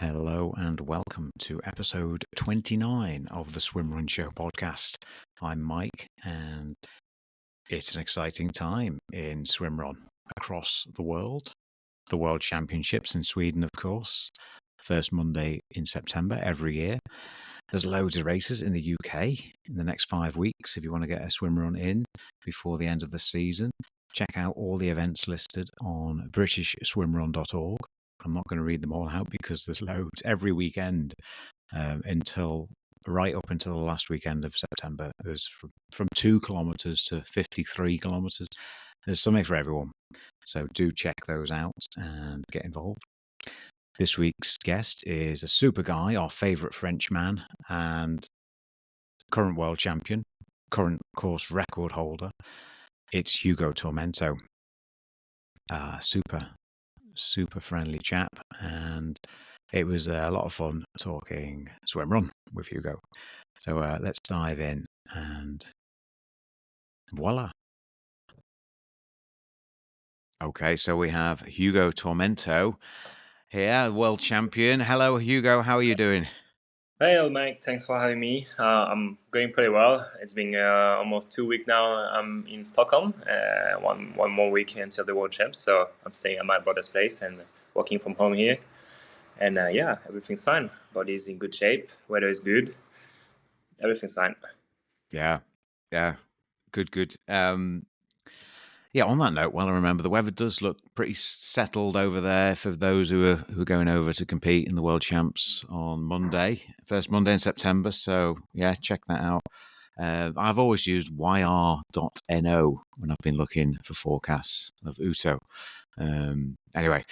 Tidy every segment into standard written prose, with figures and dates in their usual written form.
Hello and welcome to episode 29 of the Swimrun Show podcast. I'm Mike, and it's an exciting time in swimrun across the world. The World Championships in Sweden, of course, first Monday in September every year. There's loads of races in the UK in the next 5 weeks. If you want to get a swimrun in before the end of the season, check out all the events listed on britishswimrun.org. I'm not going to read them all out because there's loads every weekend right up until the last weekend of September. There's from 2 kilometres to 53 kilometres. There's something for everyone. So do check those out and get involved. This week's guest is a super guy, our favourite Frenchman and current world champion, current course record holder. It's Hugo Tormento. Super friendly chap, and it was a lot of fun talking swimrun with Hugo. So let's dive in, and voila. Okay, so we have Hugo Tormento here, world champion. Hello, Hugo. How are you doing? Hey, Mike. Thanks for having me. I'm going pretty well. It's been almost 2 weeks now. I'm in Stockholm. One more week until the World Champs. So I'm staying at my brother's place and working from home here. And everything's fine. Body's in good shape. Weather is good. Everything's fine. Yeah. Good. Yeah, on that note, well, I remember the weather does look pretty settled over there for those who are going over to compete in the World Champs on Monday, first Monday in September. So, yeah, check that out. I've always used yr.no when I've been looking for forecasts of USO. Anyway,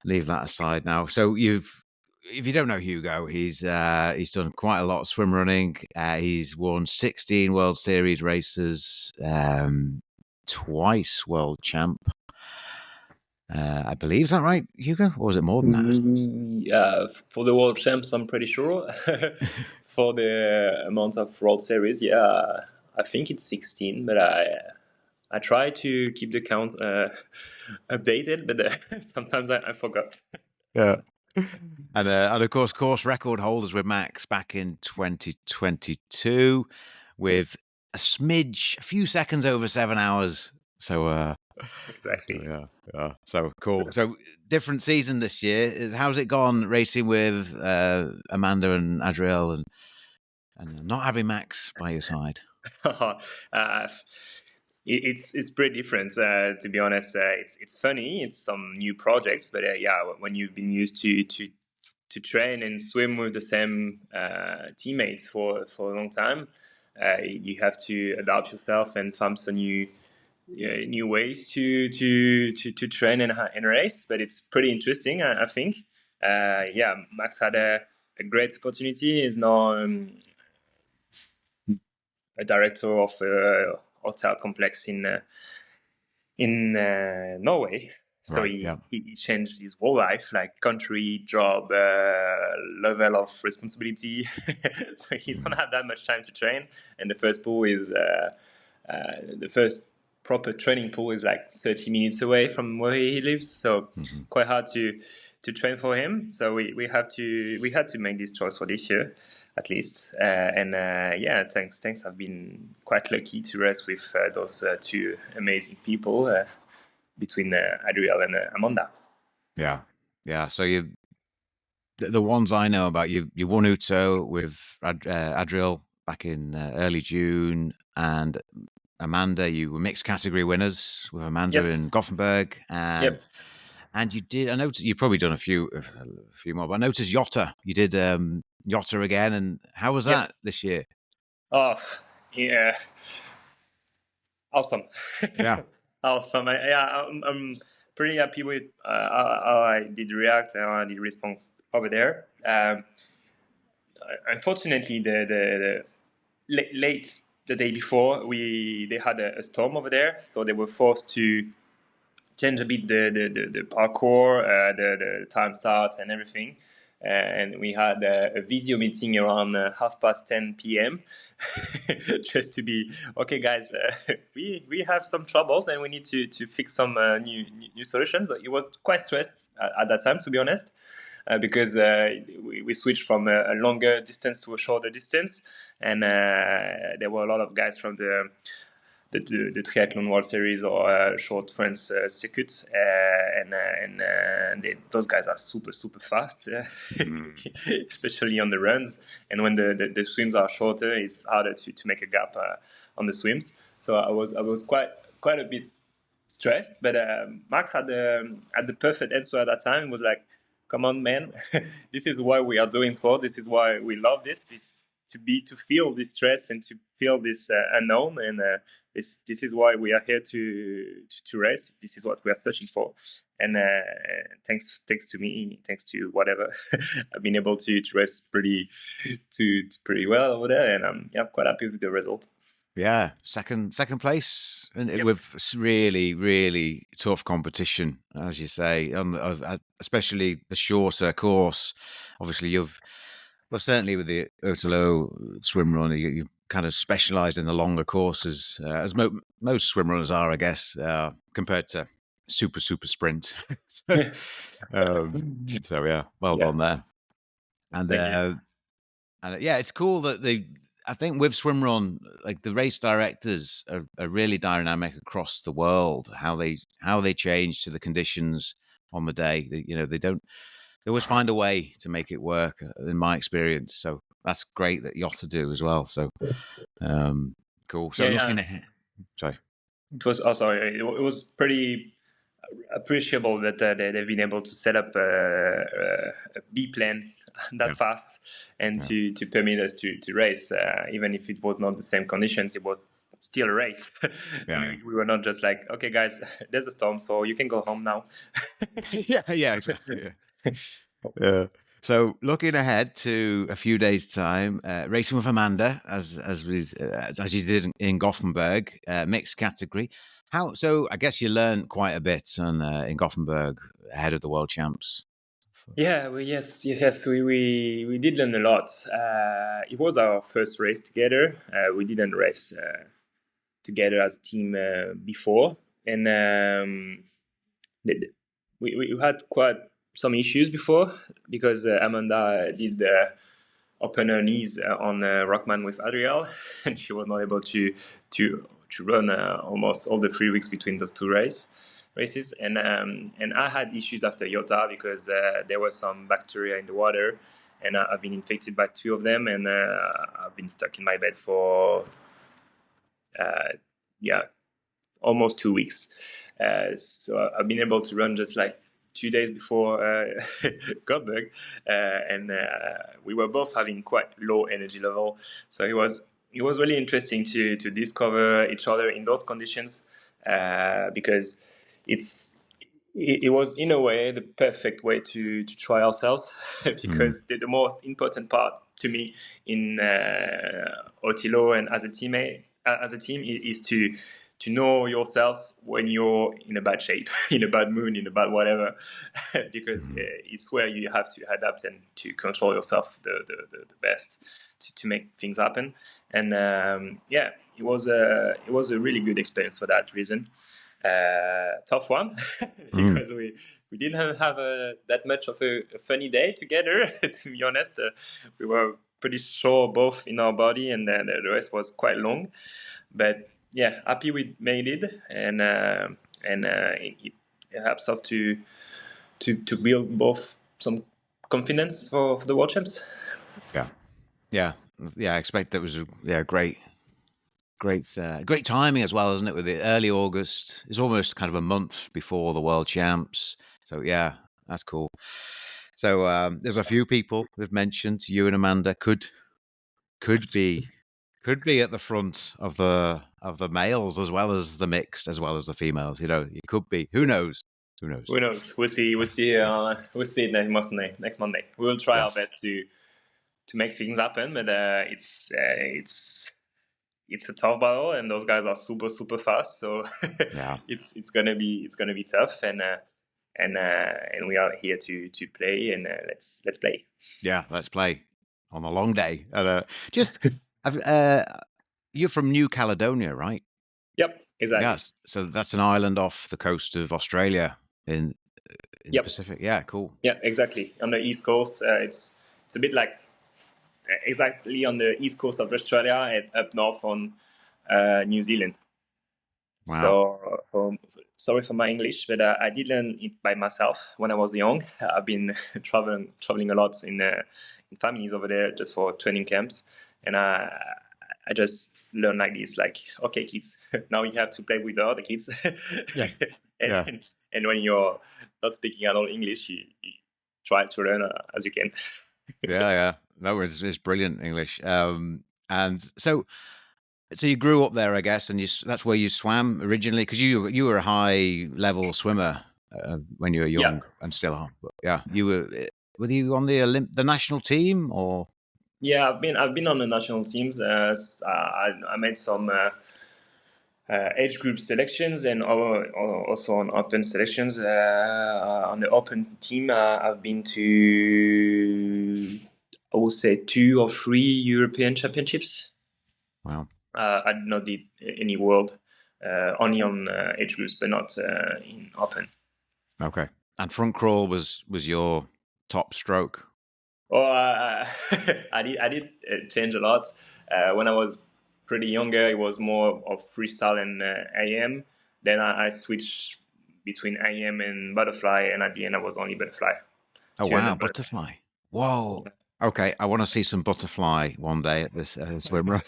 leave that aside now. So if you don't know Hugo, he's done quite a lot of swim running. He's won 16 World Series races, twice world champ. I believe, is that right, Hugo? Or was it more than that? For the World Champs, I'm pretty sure. For the amount of World Series, I think it's 16, but I try to keep the count updated, but sometimes I forgot. Yeah. And of course record holders with Max back in 2022 with a few seconds over 7 hours. So Exactly. Yeah. So cool. So different season this year. How's it gone racing with Amanda and Adriel and not having Max by your side? It's pretty different, to be honest. It's funny. It's some new projects, but when you've been used to train and swim with the same teammates for a long time, you have to adapt yourself and find some new ways to train and race. But it's pretty interesting, I think. Max had a great opportunity. He's now a director of a hotel complex in Norway. So he changed his whole life, like country, job, level of responsibility. So he don't have that much time to train. And the first pool is the first proper training pool is like 30 minutes away from where he lives. So quite hard to train for him. So we had to make this choice for this year, at least. Thanks. I've been quite lucky to race with those two amazing people between Adriel and Amanda. Yeah. So the ones I know about, you won UTO with Adriel back in early June, and Amanda, you were mixed category winners with Amanda in Gothenburg, and you did. I noticed you've probably done a few more, but I noticed Yotta. You did Yotta again, and how was that this year? Oh, yeah, awesome. Yeah, awesome. I'm pretty happy with how I did react and how I did respond over there. Unfortunately, the late the day before, they had a storm over there, so they were forced to change a bit the parkour, the time starts and everything. And we had a video meeting around 10:30 p.m. just to be okay, guys. We have some troubles and we need to fix some new solutions. It was quite stressed at that time, to be honest. because we switched from a longer distance to a shorter distance, and there were a lot of guys from the Triathlon World Series or Short France circuit, and those guys are super fast, especially on the runs. And when the swims are shorter, it's harder to make a gap on the swims. So I was quite a bit stressed, but Max had the perfect answer at that time. It was like, "Come on, man, this is why we are doing sport. This is why we love this to feel this stress and to feel this unknown, and this is why we are here to race. This is what we are searching for." And thanks to me, thanks to whatever, I've been able to race pretty well over there, and I'm quite happy with the result. Yeah, second place, and with really tough competition, as you say, especially the shorter course. Obviously, certainly with the OtillO Swimrun, you've kind of specialised in the longer courses, as most swim runners are, I guess, compared to super sprint. So yeah, well done there. And yeah, it's cool that I think with swimrun, like the race directors are really dynamic across the world. How they change to the conditions on the day. They always find a way to make it work, in my experience. So that's great that OtillO as well. So cool. So looking ahead, sorry. It was it was pretty appreciable that they've been able to set up a B plan that fast and to permit us to race, even if it was not the same conditions. It was still a race. We were not just like, "Okay, guys, there's a storm, so you can go home now." yeah, exactly. Yeah. So looking ahead to a few days' time, racing with Amanda, as you did in Gothenburg, mixed category. So I guess you learned quite a bit in Gothenburg ahead of the World Champs. Yeah, yes. We did learn a lot. It was our first race together. We didn't race together as a team before, and we had quite some issues before because Amanda did open her knees on Rockman with Adriel, and she was not able to run almost all the 3 weeks between those two races. And I had issues after Iota because there was some bacteria in the water, and I've been infected by 2 of them, and I've been stuck in my bed for almost 2 weeks. So I've been able to run just like 2 days before Gothenburg, and we were both having quite low energy level. So it was really interesting to discover each other in those conditions, because it was in a way the perfect way to try ourselves, because the most important part to me in OtillO and as a team is to know yourself when you're in a bad shape, in a bad mood, in a bad whatever, because it's where you have to adapt and to control yourself the best to make things happen. And it was a really good experience for that reason. Tough one because we didn't have that much of a funny day together. To be honest, we were pretty sure both in our body, and the rest was quite long, but yeah, happy we made it, and it helps us to build both some confidence for the World Champs. Yeah. I expect that was great timing as well, isn't it? With the early August, it's almost kind of a month before the World Champs. So yeah, that's cool. So there's a few people we've mentioned. You and Amanda could be at the front of the males as well as the mixed, as well as the females. You could be. Who knows? We'll see. We'll see next Monday. We will try our best to make things happen, but it's a tough battle, and those guys are super fast. So it's gonna be tough, and we are here to play, and let's play. Yeah, let's play on a long day. You're from New Caledonia, right? Yep, exactly. Yes, so that's an island off the coast of Australia. in the Pacific. Yeah, cool. Yeah, exactly. On the East Coast, it's a bit like exactly on the East Coast of Australia and up north on New Zealand. Wow. So sorry for my English, but I did learn it by myself when I was young. I've been traveling a lot in families over there just for training camps, and I just learned like this, like, okay, kids, now you have to play with the other kids. Yeah. And when you're not speaking at all English, you try to learn as you can. Yeah. No, it's brilliant English. And so you grew up there, I guess, and that's where you swam originally, because you were a high level swimmer when you were young, and still are. But yeah, were you on the national team or? Yeah, I've been on the national teams. I made some age group selections and also on open selections. On the open team, I've been to, I would say, 2 or 3 European championships. Wow. I did not did any world, only on age groups, but not in open. Okay. And front crawl was your top stroke? Oh, I did change a lot. When I was pretty younger, it was more of freestyle and AM. Then I switched between AM and butterfly, and at the end I was only butterfly. Oh wow, butterfly! Whoa. Okay, I want to see some butterfly one day at this swim run.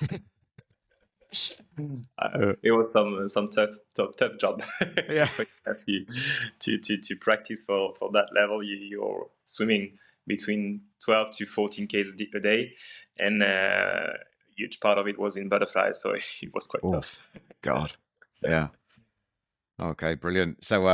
It was some tough job. Yeah. to practice for that level, you're swimming between 12 to 14 k's a day, and huge part of it was in butterfly, so it was quite tough. God. Yeah. Okay, brilliant. So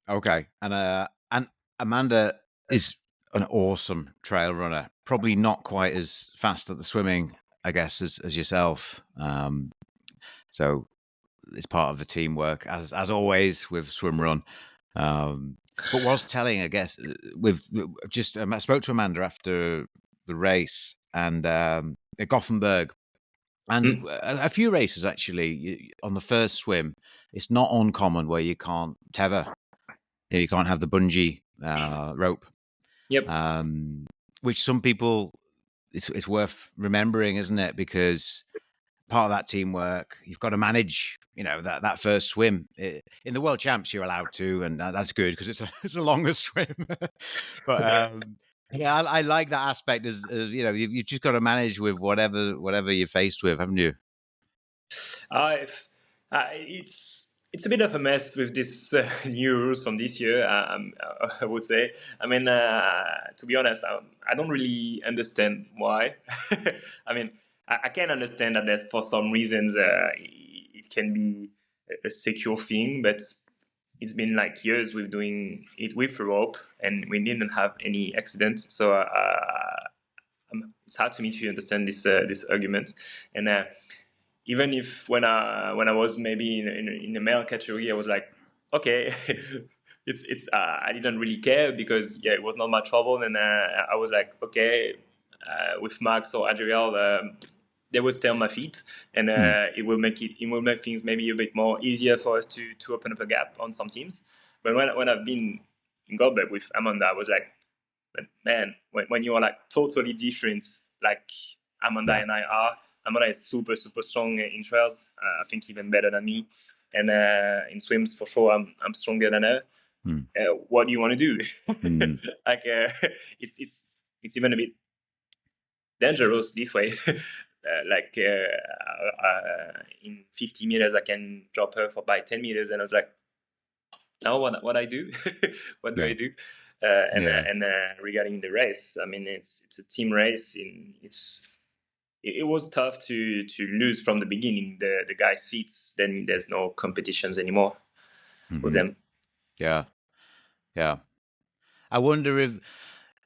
okay, and Amanda is an awesome trail runner, probably not quite as fast at the swimming, I guess, as yourself. So it's part of the teamwork, as always with swim run. But was telling, I guess, I spoke to Amanda after the race and at Gothenburg, and a few races actually. On the first swim, it's not uncommon where you can't tether, you can't have the bungee rope. Yep. Which some people, it's worth remembering, isn't it? Because part of that teamwork, you've got to manage, that first swim. In the World Champs, you're allowed to, and that's good because it's a longer swim. But yeah, I like that aspect. Is you've just got to manage with whatever you're faced with, haven't you? It's a bit of a mess with this new rules from this year. I would say. I mean, to be honest, I don't really understand why. I mean, I can understand that there's, for some reasons, it can be a secure thing, but it's been like years we're doing it with a rope, and we didn't have any accident. So it's hard to me to understand this argument. And even if when I was maybe in the male category, I was like, okay, it's I didn't really care because it was not my trouble, and I was like, okay, with Max or Adriel, they will stay on my feet, and it will make things maybe a bit more easier for us to open up a gap on some teams. But when I've been in Goldberg with Amanda, I was like, man, when you are like totally different, like Amanda and I are. Amanda is super strong in trails. I think even better than me, and in swims for sure I'm stronger than her. What do you want to do? Like it's even a bit dangerous this way. Like in 50 meters, I can drop her by 10 meters, and I was like, now what I do? What do I do? And regarding the race, I mean it's a team race. It was tough to lose from the beginning. The guys' feet, then there's no competitions anymore with them. Yeah. I wonder if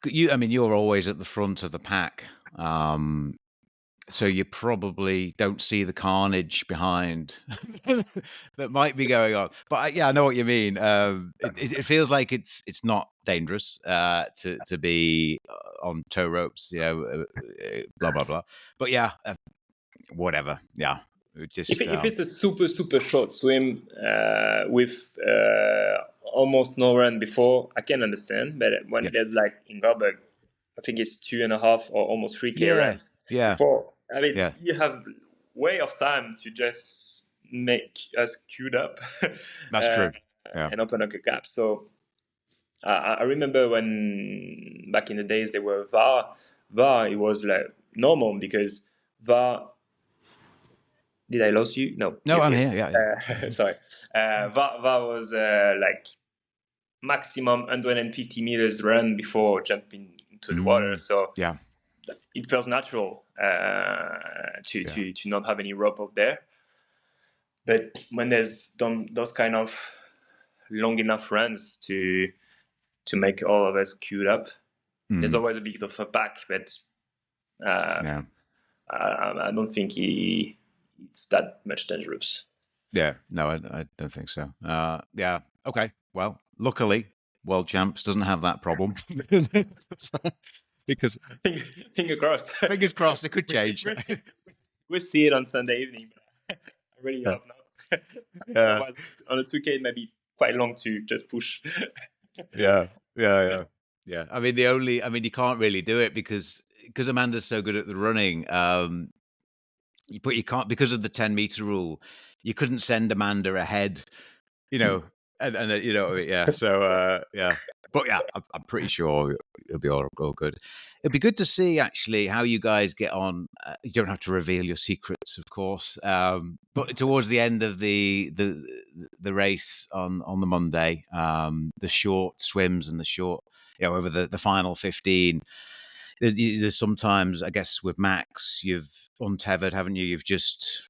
you're always at the front of the pack, so you probably don't see the carnage behind that might be going on. But I know what you mean. It feels like it's not dangerous to be on tow ropes, blah blah blah. But yeah, whatever. Yeah, Just if it's a super short swim with almost no run before, I can understand. But when there's like in Gothenburg, I think it's 2.5 or almost 3K run. Yeah. Before, I mean, you have way of time to just make us queued up. That's true. Yeah. And open up a gap. So I remember when back in the days there were VAR, it was like normal because VAR. Did I lose you? No. No, I'm here. Yeah. Sorry. VAR was like maximum 150 meters run before jumping into the water. So yeah, it feels natural to not have any rope up there. But when there's those kind of long enough runs to make all of us queued up, there's always a bit of a back, but I don't think it's that much dangerous. Yeah, no, I don't think so. Yeah, okay. Well, luckily, World Champs doesn't have that problem. Because fingers crossed. Fingers crossed, it could change. We'll see it on Sunday evening. But I really hope not. On a 2K, it might be quite long to just push. Yeah. I mean, you can't really do it because Amanda's so good at the running. But you can't, because of the 10-meter rule. You couldn't send Amanda ahead, and you know, yeah. So yeah, but yeah, I'm pretty sure it'll be all good. It'd be good to see actually how you guys get on. You don't have to reveal your secrets, of course, but towards the end of the race on the Monday, the short swims and the short, over the final 15. There's sometimes, I guess, with Max, you've untethered, haven't you? You've just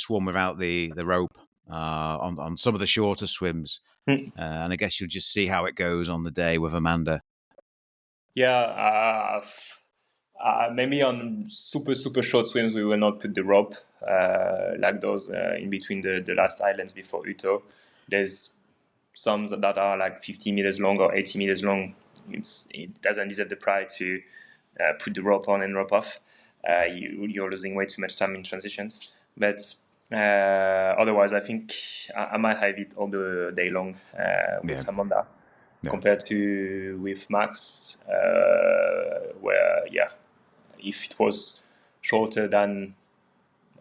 swum without the rope on some of the shorter swims, and I guess you'll just see how it goes on the day with Amanda. Yeah, maybe on super short swims we will not put the rope like those in between the last islands before Uto. There's some that are like 50 meters long or 80 meters long. It doesn't deserve the pride to put the rope on and rope off. You're losing way too much time in transitions. But otherwise, I think I might have it all the day long with Amanda compared to with Max, where, if it was shorter than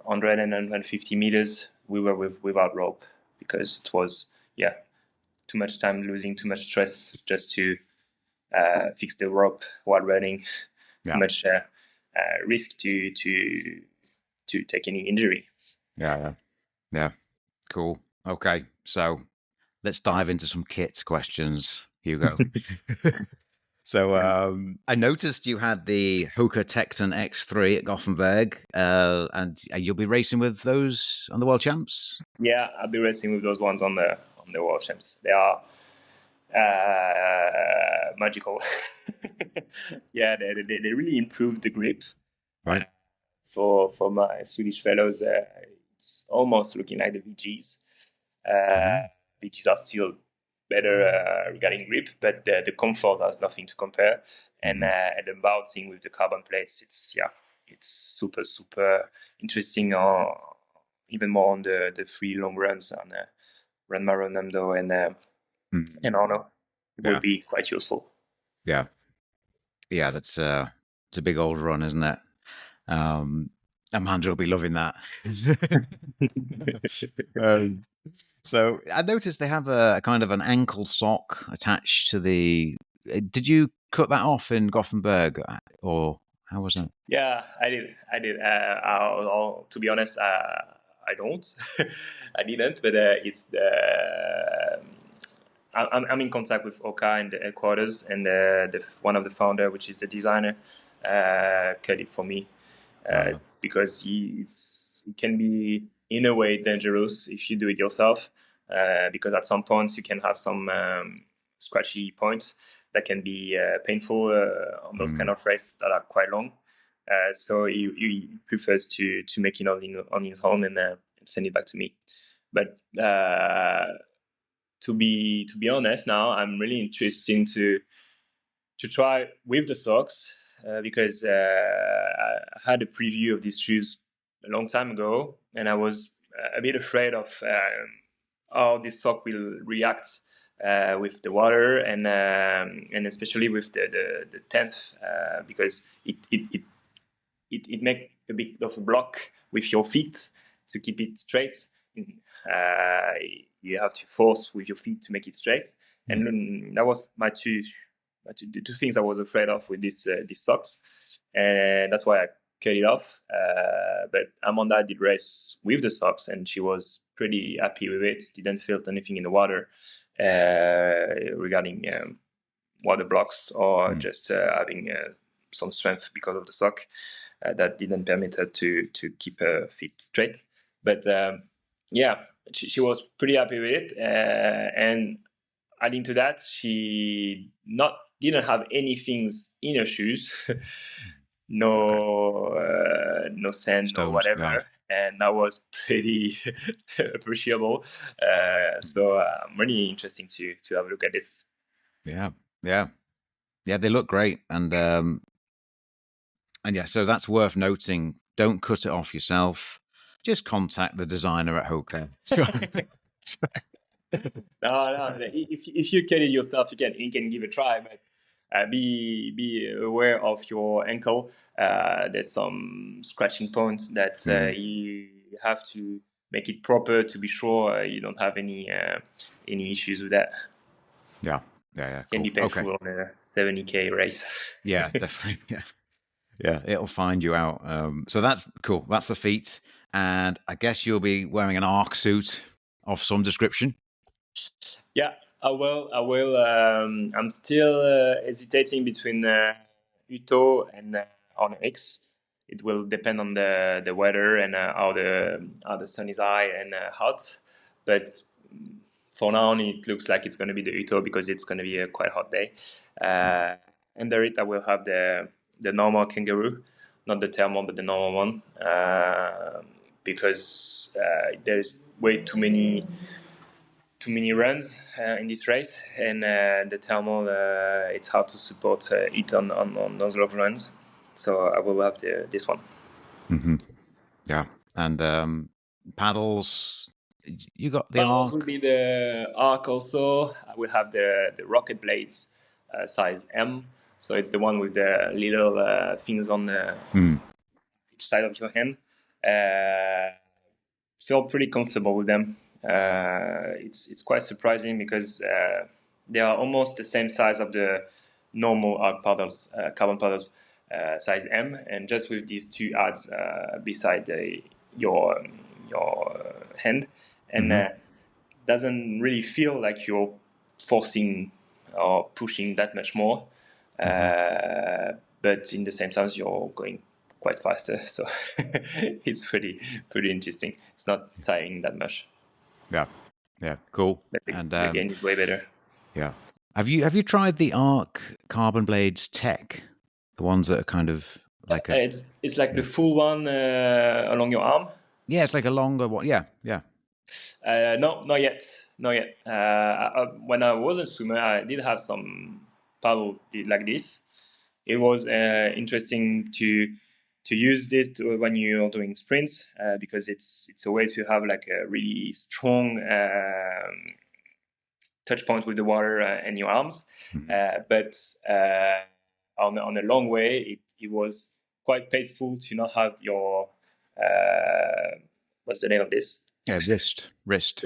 100 and 150 meters, we were without rope because it was, too much time, losing too much stress just to fix the rope while running. Too much risk to take any injury. Yeah. Cool. Okay, so let's dive into some kit questions, Hugo. So I noticed you had the Hoka Tecton X3 at Gothenburg, and you'll be racing with those on the World Champs? Yeah, I'll be racing with those ones on the World Champs. They are magical. Yeah, they really improved the grip. Right. For my Swedish fellows, it's almost looking like the VGs. VGs are still better regarding grip, but the comfort has nothing to compare. And the bouncing with the carbon plates, it's super interesting. Even more on the 3 long runs on Run Maro, Namdo, and Arno. It will be quite useful. Yeah, that's it's a big old run, isn't it? Amanda will be loving that. So I noticed they have a kind of an ankle sock attached to the. Did you cut that off in Gothenburg, or how was it? Yeah, I did. To be honest, I don't. I didn't, but it's the. I'm in contact with Oka in the headquarters, and one of the founder, which is the designer, cut it for me because it can be in a way dangerous if you do it yourself, because at some points you can have some scratchy points that can be painful on those kind of races that are quite long. So he prefers to make it on his own and send it back to me. But to be honest, now I'm really interested to try with the socks because I had a preview of these shoes a long time ago, and I was a bit afraid of how this sock will react with the water, and especially with the 10th, because it make a bit of a block with your feet to keep it straight. You have to force with your feet to make it straight, and that was the two things I was afraid of with these socks, and that's why I cut it off. But Amanda did race with the socks, and she was pretty happy with it. Didn't feel anything in the water regarding water blocks or just having some strength because of the sock that didn't permit her to keep her feet straight. But yeah, she was pretty happy with it, and adding to that, she didn't have any things in her shoes, no sand Stones, or whatever, and that was pretty appreciable. So really interesting to have a look at this. Yeah, they look great, and yeah, so that's worth noting. Don't cut it off yourself. Just contact the designer at Hoka. No. If you cut it yourself, you can give it a try, but be aware of your ankle. There's some scratching points that you have to make it proper to be sure you don't have any issues with that. Yeah. Cool. Can be painful on a 70K race. Yeah, definitely. Yeah, it'll find you out. So that's cool. That's the feet, and I guess you'll be wearing an arc suit of some description. Yeah, I will. I'm still hesitating between OtillO and Onyx. It will depend on the weather and how the sun is high and hot. But for now, it looks like it's going to be the OtillO because it's going to be a quite hot day. Under it, I will have the normal kangaroo, not the thermal, but the normal one, because there's way too many runs in this race, and the thermal, it's hard to support it on those long runs. So I will have this one. Mm-hmm. Yeah, and paddles. You got the paddles arc. Will be the arc also. I will have the rocket blades, size M. So it's the one with the little things on each side of your hand. Feel pretty comfortable with them. It's quite surprising because they are almost the same size of the normal arc paddles, carbon paddles, size M, and just with these two adds beside your hand, and doesn't really feel like you're forcing or pushing that much more, but in the same time you're going quite faster, so it's pretty interesting. It's not tiring that much. Yeah, cool. But the gain is way better. Yeah. Have you tried the Arc Carbon Blades Tech? The ones that are kind of like it's like the full one along your arm. Yeah, it's like a longer one. Yeah. No, not yet. When I was a swimmer, I did have some paddle like this. It was interesting to use this when you're doing sprints because it's a way to have like a really strong touch point with the water and your arms. But on a long way, it was quite painful to not have your what's the name of this? Yeah, wrist.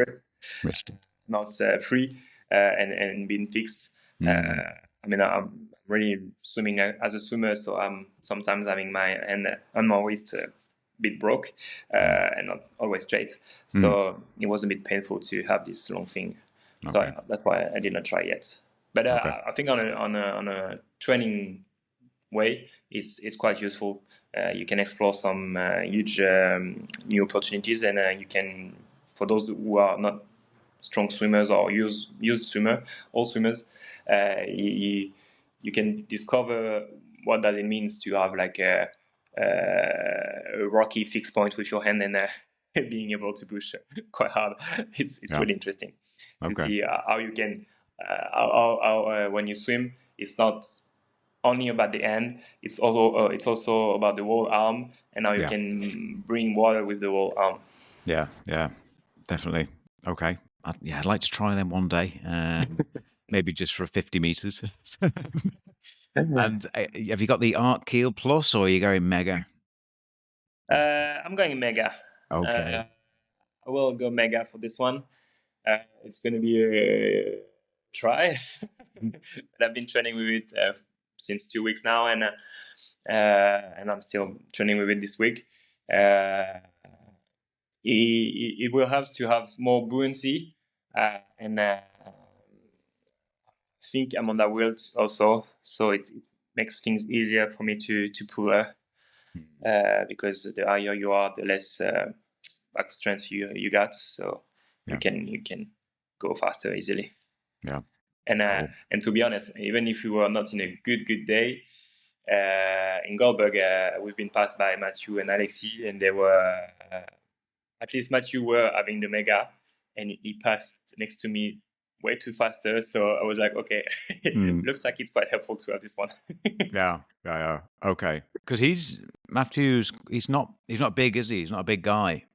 Not free and being fixed. I mean, I'm really swimming as a swimmer, so I'm sometimes having my hand on my waist a bit broke and not always straight. So it was a bit painful to have this long thing. Okay. So that's why I did not try yet. But I think on a training way, it's quite useful. You can explore some huge new opportunities, and you can, for those who are not strong swimmers or used swimmer, all swimmers, you can discover what does it means to have like a rocky fixed point with your hand and being able to push quite hard. It's really interesting. Okay. How you can how when you swim, it's not only about the end. It's also about the whole arm, and now you can bring water with the whole arm. Yeah, definitely. Okay. I'd like to try them one day, maybe just for 50 meters. And have you got the Art Keel Plus, or are you going Mega? I'm going Mega. Okay. I will go Mega for this one. It's going to be a try. But I've been training with it since 2 weeks now, and I'm still training with it this week. It will help to have more buoyancy, and I think Amanda will also. So it makes things easier for me to pull her, because the higher you are, the less back strength you got. So you can go faster easily. Yeah. And to be honest, even if you were not in a good day, in Goldberg, we've been passed by Matthew and Alexi, and they were at least Matthew were having the Mega, and he passed next to me way too faster. So I was like, okay, looks like it's quite helpful to have this one. Yeah. Okay, because Matthew's not big, is he? He's not a big guy.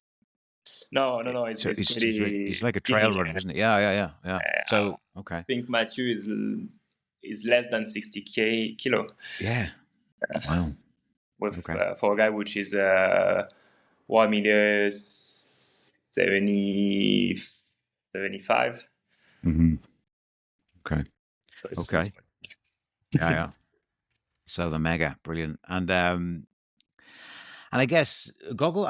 No. He's like a trail runner, isn't it? Yeah. So okay. I think Matthew is less than 60 kilo. Yeah. Wow. For a guy which is 1 meter 75. Mm-hmm. Okay. Yeah. So the Mega, brilliant, and I guess goggles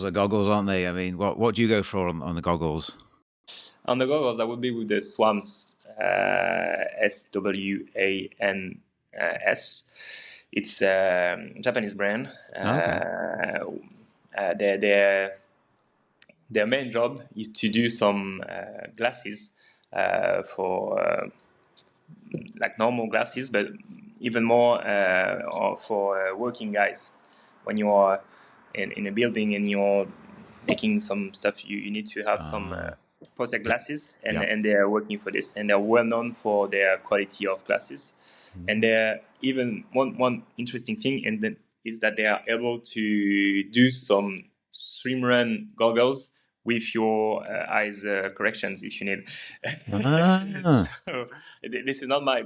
are goggles, aren't they? I mean, what do you go for on the goggles? On the goggles, I would be with the Swams SWANS. It's a Japanese brand. Their main job is to do some glasses for like normal glasses, but even more for working guys. When you are in a building and you're making some stuff, you need to have some protect glasses, and they are working for this, and they're well known for their quality of glasses. And they're even one interesting thing, and is that they are able to do some swimrun goggles with your eyes corrections if you need. So this is not my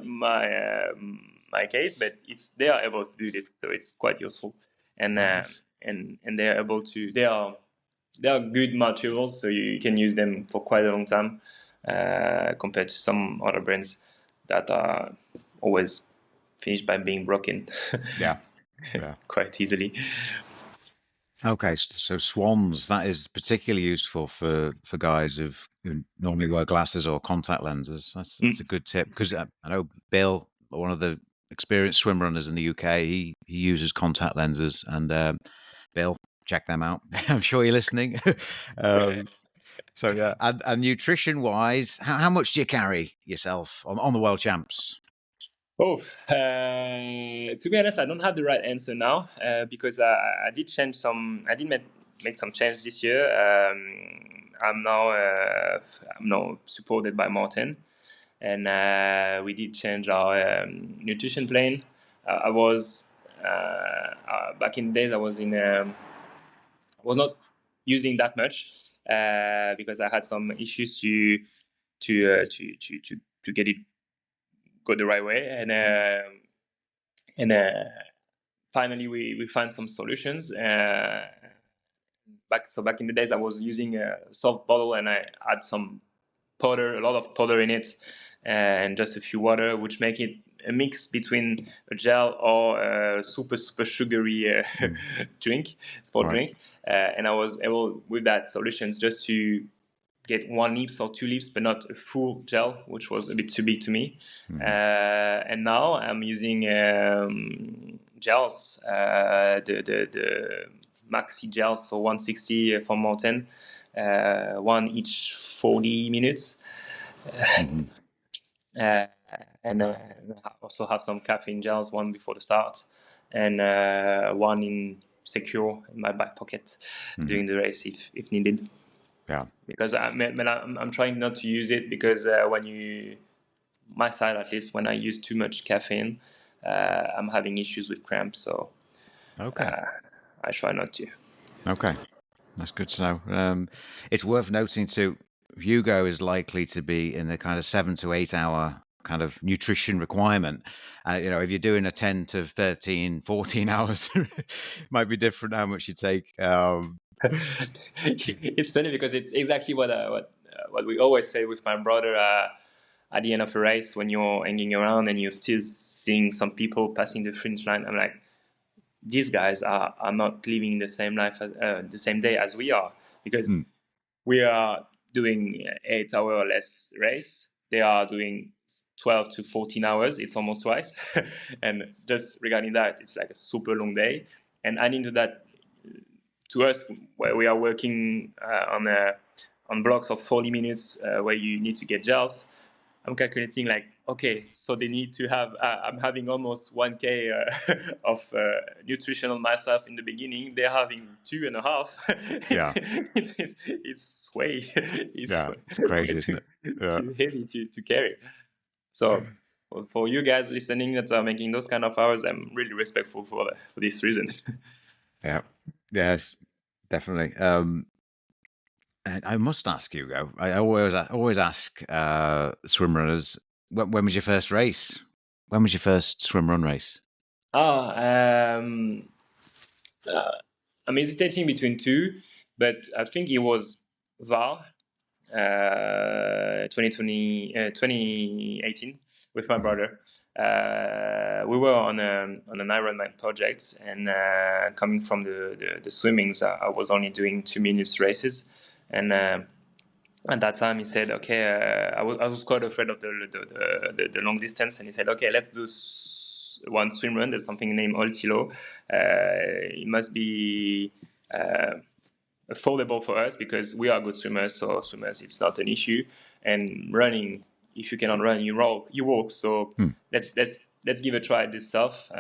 case, but they are able to do this, so it's quite useful. And they are able to. They are good materials, so you can use them for quite a long time, compared to some other brands that are always finished by being broken. Yeah. Quite easily. Okay, so Swans, that is particularly useful for guys who normally wear glasses or contact lenses. That's a good tip, because I know Bill, one of the experienced swim runners in the UK, he uses contact lenses, and Bill, check them out. I'm sure you're listening. So yeah, and nutrition wise, how much do you carry yourself on the World Champs? To be honest, I don't have the right answer now, because I did change some. I did make some change this year. I'm now supported by Martin, and we did change our nutrition plan. I was back in the days. I was not using that much, because I had some issues to get it go the right way, and finally we find some solutions. Back in the days, I was using a soft bottle, and I had a lot of powder in it, and just a few water, which make it a mix between a gel or a super sugary drink, sport drink. And I was able with that solutions just to get 1 lips or 2 lips, but not a full gel, which was a bit too big to me. And now I'm using gels, the maxi gels, so 160 from Mountain, one each 40 minutes. And I also have some caffeine gels, one before the start, and one in secure in my back pocket during the race if needed. Yeah, because I'm trying not to use it, because my side at least, when I use too much caffeine, I'm having issues with cramps, so I try not to. Okay, that's good to know. It's worth noting too, Hugo is likely to be in the kind of 7 to 8 hour kind of nutrition requirement. If you're doing a 10 to 13, 14 hours, it might be different how much you take. It's funny because it's exactly what we always say with my brother at the end of a race, when you're hanging around and you're still seeing some people passing the finish line. I'm like, these guys are not living the same life, the same day as we are, because we are doing 8 hour or less race. They are doing 12 to 14 hours. It's almost twice. And just regarding that, it's like a super long day. And adding to that, to us, where we are working on blocks of 40 minutes where you need to get gels, I'm calculating like, okay, so they need to have, I'm having almost 1K of nutritional myself in the beginning. They're having 2.5. Yeah. It's crazy, isn't it? Yeah. Too heavy to carry. So for you guys listening that are making those kind of hours, I'm really respectful for this reason. Yeah. Yes, definitely. And I must ask you, Hugo. I always ask swim runners, when was your first race? When was your first swim run race? I'm hesitating between two, but I think it was VAR 2018 with my brother. We were on an Ironman project, and coming from the swimmings, I was only doing 2 minutes races, and at that time he said, okay, I was quite afraid of the long distance, and he said, okay, let's do one swim run. There's something named OtillO. It must be affordable for us because we are good swimmers, so swimmers, it's not an issue. And running, if you cannot run, you walk. So let's give a try this stuff.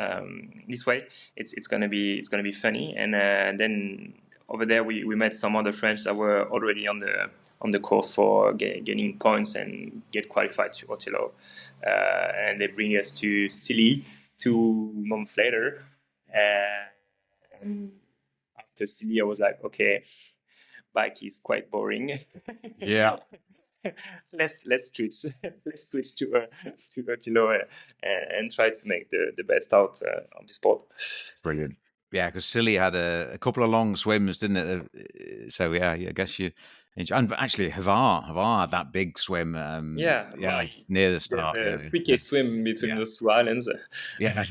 This way, it's gonna be funny. And then over there, we met some other friends that were already on the course for getting points and get qualified to OtillO. And they bring us to Silly 2 months later. After Silly, I was like, okay, bike is quite boring. Yeah. Let's switch to OtillO and try to make the best out of the sport. Brilliant. Yeah, because Silly had a couple of long swims, didn't it? So yeah, I guess you. And actually, Havar had that big swim. Near the start. The 3K swim between those two islands. Yeah.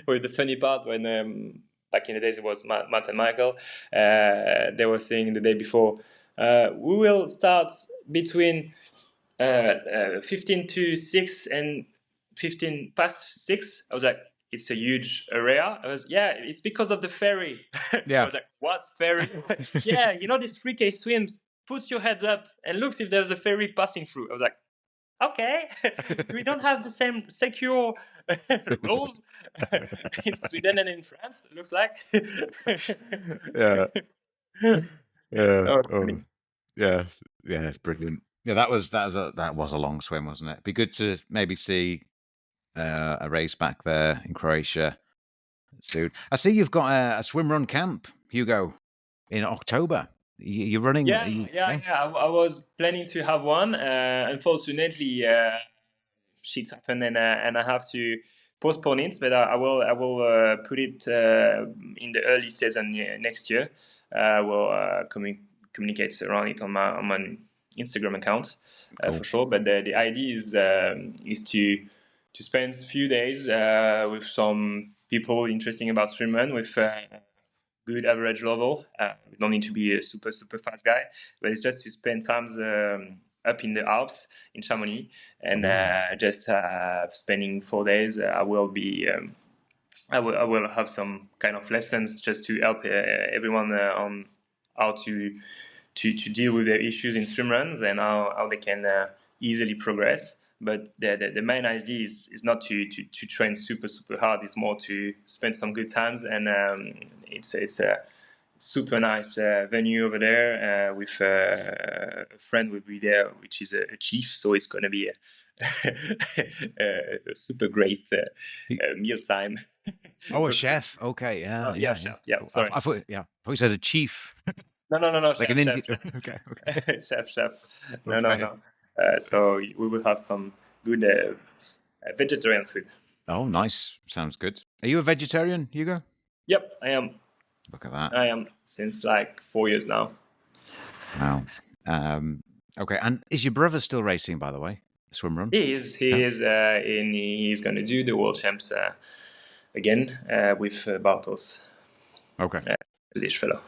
With the funny part, when back in the days it was Matt and Michael, they were saying the day before, we will start between 15 to 6 and 15 past 6. I was like, it's a huge area. It's because of the ferry. Yeah. I was like, what ferry? Yeah, these 3K swims, put your heads up and look if there's a ferry passing through. I was like, okay, we don't have the same secure rules in Sweden and in France, it looks like. Yeah. Yeah. Yeah, brilliant. Yeah, that was a long swim, wasn't it? Be good to maybe see a race back there in Croatia soon. I see you've got a swim run camp, Hugo, in October. You're running? Yeah. I was planning to have one. Unfortunately, shit's happened, and I have to postpone it. But I will put it in the early season next year. I will communicate around it on my Instagram account for sure. But the idea is to spend a few days with some people interesting about swimrun with good average level. We don't need to be a super fast guy, but it's just to spend times up in the Alps in Chamonix, and just spending 4 days. I will have some kind of lessons just to help everyone on how to deal with their issues in swimruns and how they can easily progress. But the main idea is not to train super hard. It's more to spend some good times, and it's a super nice venue over there with a friend will be there, which is a chief. So it's going to be a super great mealtime. Oh, a chef. Okay, yeah, Yeah, yeah, yeah. chef. Yeah, sorry. I thought you said a chief. No, Like chef, an chef. Indian. Okay. Chef. No, Okay. so we will have some good vegetarian food. Oh, nice. Sounds good. Are you a vegetarian, Hugo? Yep, I am. Look at that. I am since like 4 years now. Wow. Okay. And is your brother still racing, by the way? Swim run? He is, and he's going to do the World Champs again with Bartos. Okay. Lish fellow.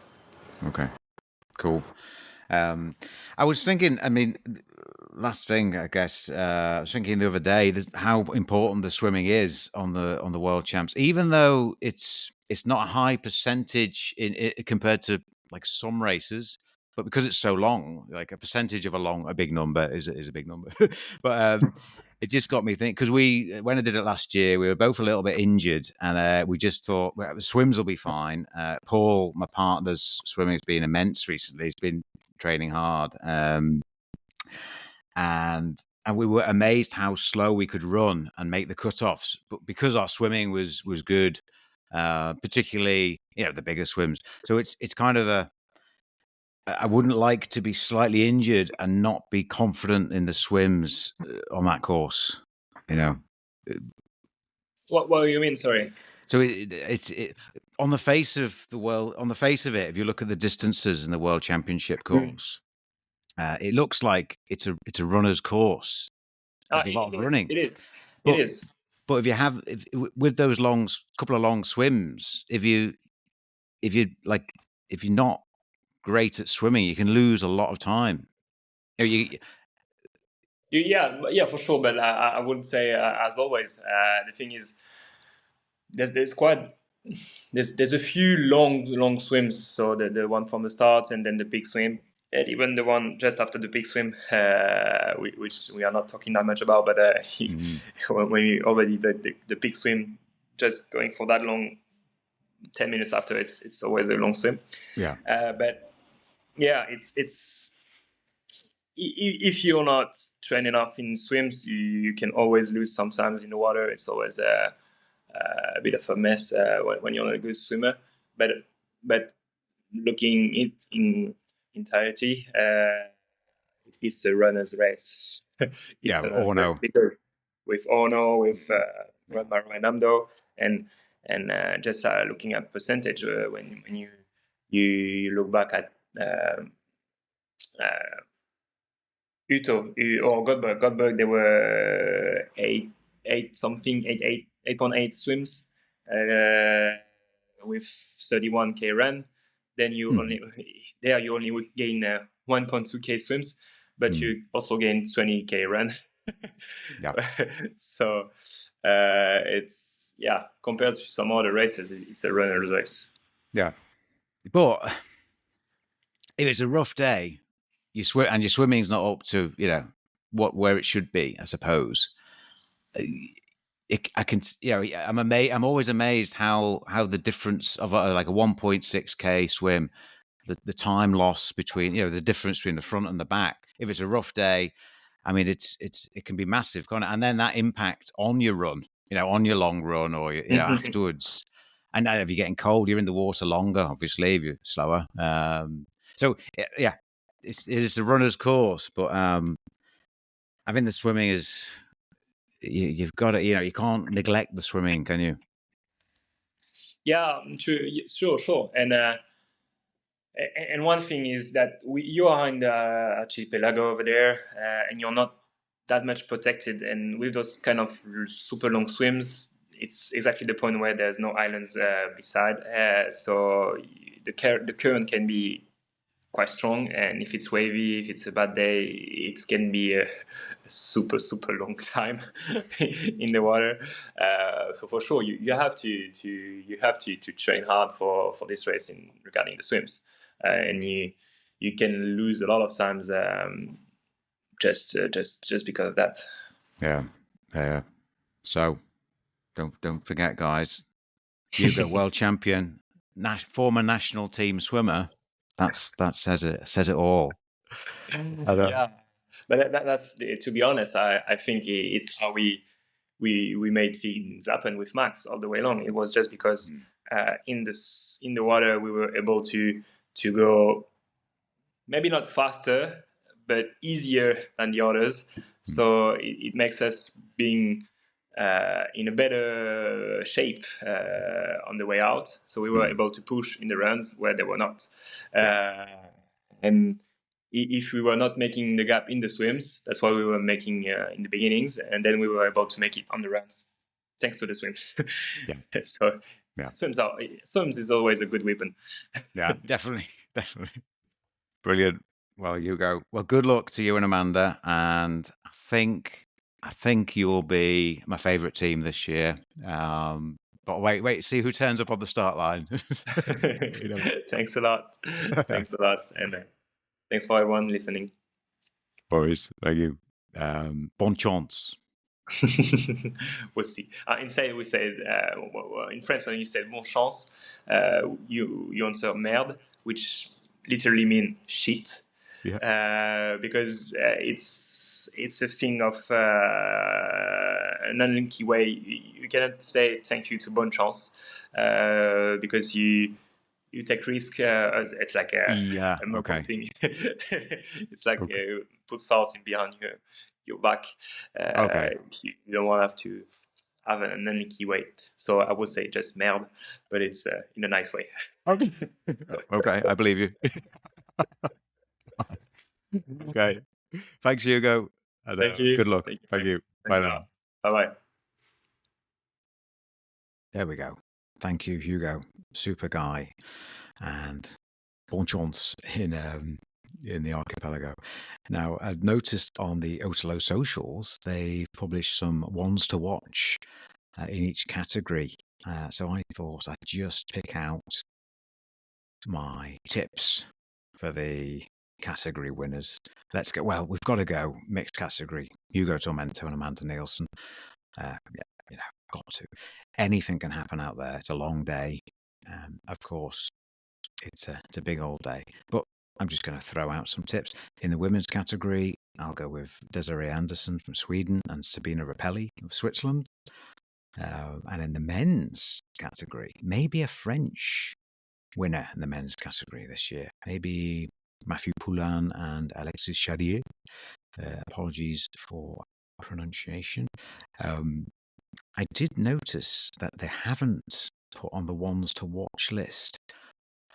Okay. Cool. I was thinking, I mean, last thing, I guess, I was thinking the other day how important the swimming is on the World Champs, even though it's not a high percentage compared to like some races, but because it's so long, like a percentage of a big number is a big number. But it just got me thinking, because when I did it last year, we were both a little bit injured, and we just thought, well, swims will be fine. Paul, my partner's swimming has been immense recently. He's been training hard, and we were amazed how slow we could run and make the cutoffs. But because our swimming was good, particularly the bigger swims, so it's kind of I wouldn't like to be slightly injured and not be confident in the swims on that course. What do you mean? Sorry. So it's on the face of it. If you look at the distances in the World Championship course, it looks like it's a runner's course. There's a lot of running. It is. But if you have with those couple of long swims, if you're not great at swimming, you can lose a lot of time. Yeah, for sure. But I would say, as always, the thing is, there's a few long swims. So the one from the start, and then the big swim, and even the one just after the big swim, which we are not talking that much about. But when we already the big swim, just going for that long, 10 minutes after, it's always a long swim. Yeah. But yeah, it's if you're not trained enough in swims, you can always lose sometimes in the water. It's always a bit of a mess when you're not a good swimmer. But looking it in entirety, it's a runner's race. Orno. With Orno, with Rodmaro and Amdo, and just looking at percentage, when you look back at Uto or Godberg, they were 8.8 swims with 31k run. Then you only gain 1.2k swims, but you also gain 20k run. Yeah. So it's compared to some other races, it's a runner's race. Yeah, but if it's a rough day, you swim and your swimming's not up to where it should be, I suppose. I'm always amazed how the difference of like a 1.6k swim, the time loss between the difference between the front and the back. If it's a rough day, I mean it can be massive, and then that impact on your run, on your long run or afterwards. And if you're getting cold, you're in the water longer, obviously, if you're slower. So yeah, it is a runner's course, but I think the swimming is. You've got to, you can't neglect the swimming, can you? Yeah, sure. And one thing is that you are in the archipelago over there, and you're not that much protected. And with those kind of super long swims, it's exactly the point where there's no islands beside. So the current can be quite strong, and if it's wavy, if it's a bad day, it can be a super long time in the water. So for sure, you have to train hard for this race regarding the swims, and you can lose a lot of times just because of that. Yeah. So don't forget, guys, Hugo, world champion, former national team swimmer. That says it all. Yeah. But that's to be honest, I think it's how we made things happen with Max all the way along. It was just because in the water we were able to go maybe not faster but easier than the others. So it makes us being in a better shape on the way out. So we were able to push in the runs where they were not. And if we were not making the gap in the swims, that's why we were making in the beginnings, and then we were able to make it on the runs thanks to the swims. So swims is always a good weapon. Yeah, definitely. Brilliant. Well, Hugo, well, good luck to you and Amanda, and I think you'll be my favorite team this year. But wait, see who turns up on the start line. Thanks a lot. Thanks a lot, and thanks for everyone listening. Boris, thank you. Bonne chance. We'll see. In French, when you say bon chance, you answer merde, which literally means shit. Yeah. Because it's a thing of an unlucky way. You cannot say thank you to bonne chance because you take risk. It's like a okay thing. It's like put salt in behind your back. Okay. You don't want to have an unlucky way. So I would say just merde, but it's in a nice way. Okay. Okay, I believe you. Okay. Thanks, Hugo. And, Thank you. Good luck. Thank you. Bye now. Bye-bye. There we go. Thank you, Hugo. Super guy. And bon chance in the archipelago. Now, I've noticed on the OtillO socials, they published some ones to watch in each category. So I thought I'd just pick out my tips for the category winners. Let's go. Well, we've got to go mixed category. Hugo Tormento and Amanda Nilsson. Got to. Anything can happen out there. It's a long day. Of course, it's a big old day. But I'm just going to throw out some tips. In the women's category, I'll go with Desiree Anderson from Sweden and Sabina Rappelli of Switzerland. And in the men's category, maybe a French winner in the men's category this year. Maybe Mathieu Poulin and Alexis Charrier. Apologies for pronunciation. I did notice that they haven't put on the ones to watch list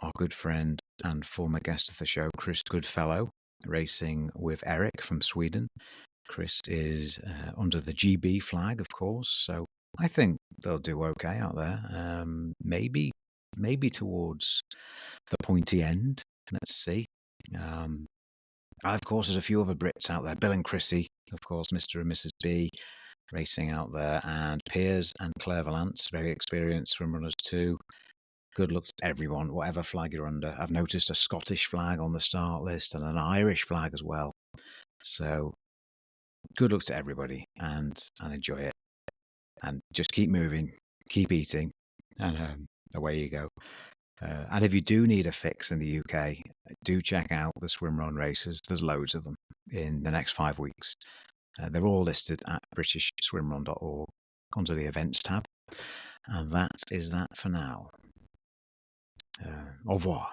our good friend and former guest of the show, Chris Goodfellow, racing with Eric from Sweden. Chris is under the GB flag, of course, so I think they'll do okay out there. Maybe towards the pointy end. Let's see. And of course, there's a few other Brits out there. Bill and Chrissy, of course, Mr. and Mrs. B, racing out there, and Piers and Claire Valance, very experienced swim runners too. Good luck to everyone, whatever flag you're under. I've noticed a Scottish flag on the start list and an Irish flag as well. So good luck to everybody, and enjoy it. And just keep moving, keep eating, and away you go. And if you do need a fix in the UK, do check out the swimrun races. There's loads of them in the next 5 weeks. They're all listed at britishswimrun.org under the events tab. And that is that for now. Au revoir.